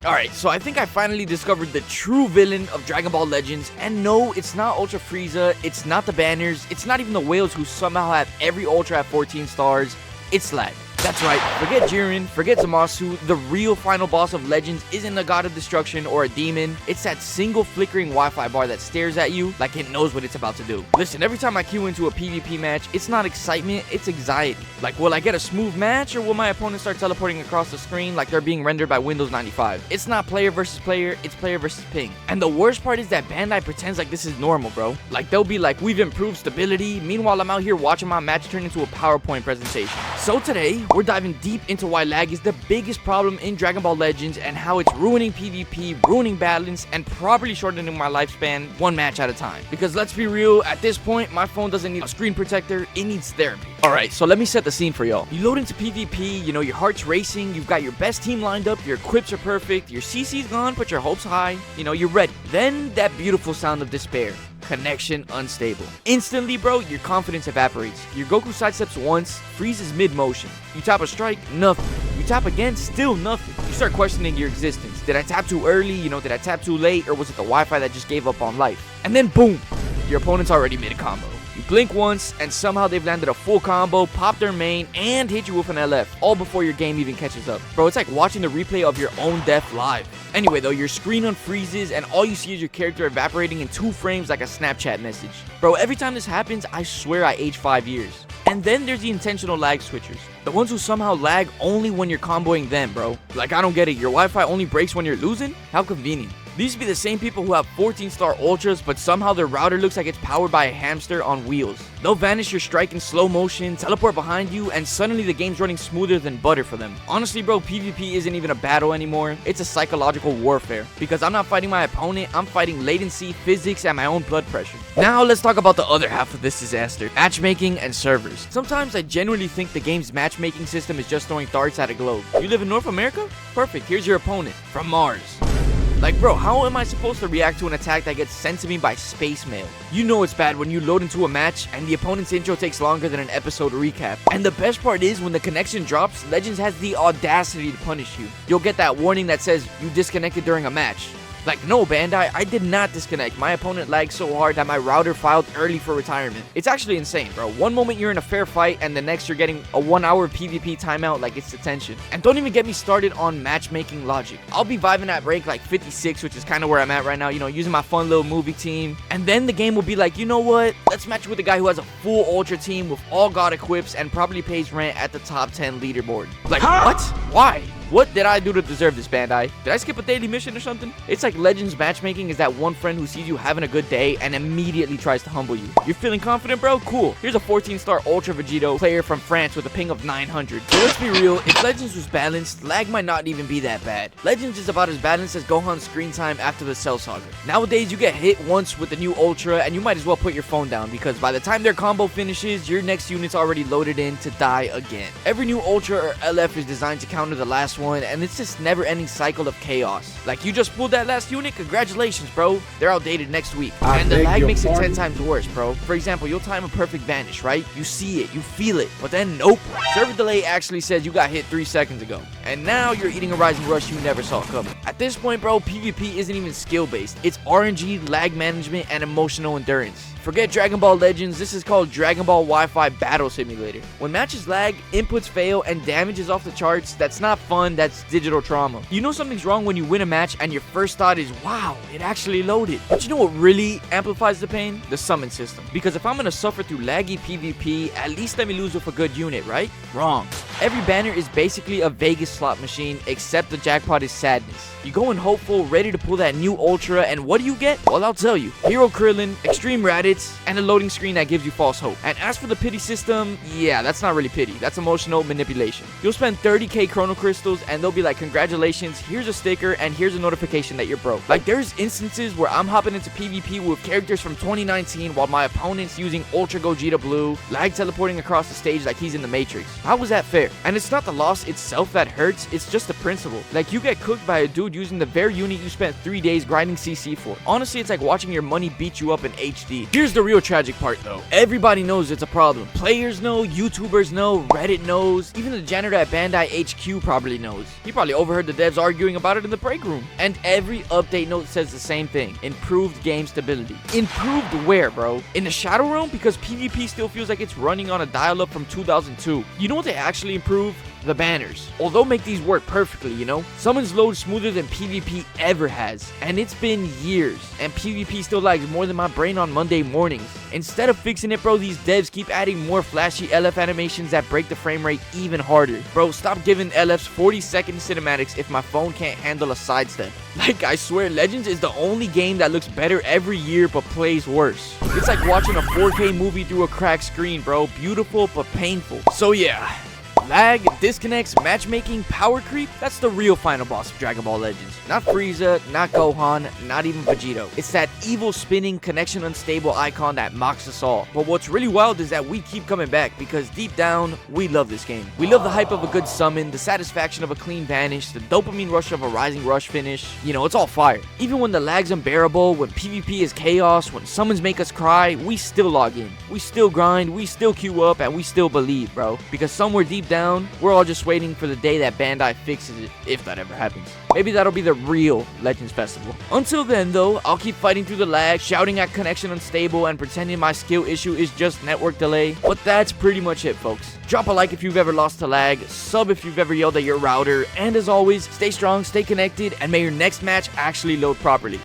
Alright, so I think I finally discovered the true villain of Dragon Ball Legends, and no, it's not Ultra Frieza, it's not the banners, it's not even the whales who somehow have every Ultra at 14 stars, it's lag. That's right, forget Jiren, forget Zamasu, the real final boss of Legends isn't a god of destruction or a demon, it's that single flickering Wi-Fi bar that stares at you like it knows what it's about to do. Listen, every time I queue into a PvP match, it's not excitement, it's anxiety. Like, will I get a smooth match, or will my opponent start teleporting across the screen like they're being rendered by Windows 95? It's not player versus player, it's player versus ping. And the worst part is that Bandai pretends like this is normal, bro. Like, they'll be like, we've improved stability, meanwhile I'm out here watching my match turn into a PowerPoint presentation. So today, we're diving deep into why lag is the biggest problem in Dragon Ball Legends and how it's ruining PvP, ruining balance, and probably shortening my lifespan one match at a time. Because let's be real, at this point, my phone doesn't need a screen protector, it needs therapy. Alright, so let me set the scene for y'all. You load into PvP, you know, your heart's racing, you've got your best team lined up, your equips are perfect, your CC's gone, but your hopes high, you know, you're ready. Then that beautiful sound of despair. Connection unstable. Instantly, bro, your confidence evaporates. Your Goku sidesteps once, freezes mid-motion. You tap a strike, nothing. You tap again, still nothing. You start questioning your existence. Did I tap too early? You know, did I tap too late? Or was it the Wi-Fi that just gave up on life? And then boom, your opponent's already mid combo. You blink once, and somehow they've landed a full combo, popped their main, and hit you with an LF, all before your game even catches up. Bro, it's like watching the replay of your own death live. Anyway though, your screen unfreezes, and all you see is your character evaporating in 2 frames like a Snapchat message. Bro, every time this happens, I swear I age 5 years. And then there's the intentional lag switchers. The ones who somehow lag only when you're comboing them, bro. Like, I don't get it, your Wi-Fi only breaks when you're losing? How convenient. These be the same people who have 14-star ultras, but somehow their router looks like it's powered by a hamster on wheels. They'll vanish your strike in slow motion, teleport behind you, and suddenly the game's running smoother than butter for them. Honestly, bro, PvP isn't even a battle anymore. It's a psychological warfare. Because I'm not fighting my opponent, I'm fighting latency, physics, and my own blood pressure. Now let's talk about the other half of this disaster, matchmaking and servers. Sometimes I genuinely think the game's matchmaking system is just throwing darts at a globe. You live in North America? Perfect, here's your opponent, from Mars. Like, bro, how am I supposed to react to an attack that gets sent to me by space mail? You know it's bad when you load into a match and the opponent's intro takes longer than an episode recap. And the best part is, when the connection drops, Legends has the audacity to punish you. You'll get that warning that says you disconnected during a match. Like, no, Bandai, I did not disconnect. My opponent lagged so hard that my router filed early for retirement. It's actually insane, bro. One moment you're in a fair fight, and the next you're getting a 1-hour PvP timeout like it's detention. And don't even get me started on matchmaking logic. I'll be vibing at rank like 56, which is kind of where I'm at right now, you know, using my fun little movie team. And then the game will be like, you know what? Let's match with a guy who has a full ultra team with all god equips and probably pays rent at the top 10 leaderboard. Like, what? Why? What did I do to deserve this, Bandai? Did I skip a daily mission or something? It's like Legends matchmaking is that one friend who sees you having a good day and immediately tries to humble you. You're feeling confident, bro? Cool. Here's a 14-star Ultra Vegito player from France with a ping of 900. So let's be real, if Legends was balanced, lag might not even be that bad. Legends is about as balanced as Gohan's screen time after the Cell Saga. Nowadays, you get hit once with the new Ultra and you might as well put your phone down, because by the time their combo finishes, your next unit's already loaded in to die again. Every new Ultra or LF is designed to counter the last one, and it's this never-ending cycle of chaos. Like, you just pulled that last unit, congratulations, bro. They're outdated next week. And the lag makes it 10 times worse, bro. For example, you'll time a perfect vanish, right? You see it, you feel it, but then nope. Server delay actually says you got hit 3 seconds ago. And now you're eating a rising rush you never saw coming. At this point, bro, PvP isn't even skill-based. It's RNG, lag management, and emotional endurance. Forget Dragon Ball Legends, this is called Dragon Ball Wi-Fi Battle Simulator. When matches lag, inputs fail, and damage is off the charts, that's not fun, that's digital trauma. You know something's wrong when you win a match and your first thought is, wow, it actually loaded. But you know what really amplifies the pain? The summon system. Because if I'm gonna suffer through laggy PvP, at least let me lose with a good unit, right? Wrong. Every banner is basically a Vegas slot machine, except the jackpot is sadness. You go in hopeful, ready to pull that new Ultra, and what do you get? Well, I'll tell you. Hero Krillin, Extreme Raditz, and a loading screen that gives you false hope. And as for the pity system, yeah, that's not really pity. That's emotional manipulation. You'll spend 30k Chrono Crystals, and they'll be like, congratulations, here's a sticker, and here's a notification that you're broke. Like, there's instances where I'm hopping into PvP with characters from 2019 while my opponent's using Ultra Gogeta Blue, lag teleporting across the stage like he's in the Matrix. How was that fair? there. And it's not the loss itself that hurts, it's just the principle. Like, you get cooked by a dude using the very unit you spent 3 days grinding CC for. Honestly, it's like watching your money beat you up in HD. Here's the real tragic part though. Everybody knows it's a problem. Players know, YouTubers know, Reddit knows, even the janitor at Bandai HQ probably knows. He probably overheard the devs arguing about it in the break room. And every update note says the same thing. Improved game stability. Improved where, bro? In the Shadow Realm? Because PvP still feels like it's running on a dial-up from 2002. You know what they actually improved? The banners. Although make these work perfectly, you know? Summons load smoother than PvP ever has. And it's been years. And PvP still lags more than my brain on Monday mornings. Instead of fixing it, bro, these devs keep adding more flashy LF animations that break the frame rate even harder. Bro, stop giving LFs 40-second cinematics if my phone can't handle a sidestep. Like, I swear, Legends is the only game that looks better every year but plays worse. It's like watching a 4K movie through a cracked screen, bro. Beautiful but painful. So yeah. Lag, disconnects, matchmaking, power creep, that's the real final boss of Dragon Ball Legends. Not Frieza, not Gohan, not even Vegito. It's that evil spinning, connection unstable icon that mocks us all. But what's really wild is that we keep coming back because deep down, we love this game. We love the hype of a good summon, the satisfaction of a clean vanish, the dopamine rush of a rising rush finish. You know, it's all fire. Even when the lag's unbearable, when PvP is chaos, when summons make us cry, we still log in. We still grind, we still queue up, and we still believe, bro. Because somewhere deep down, we're all just waiting for the day that Bandai fixes it, if that ever happens. Maybe that'll be the real Legends Festival. Until then, though, I'll keep fighting through the lag, shouting at connection unstable, and pretending my skill issue is just network delay. But that's pretty much it, folks. Drop a like if you've ever lost to lag, sub if you've ever yelled at your router, and as always, stay strong, stay connected, and may your next match actually load properly.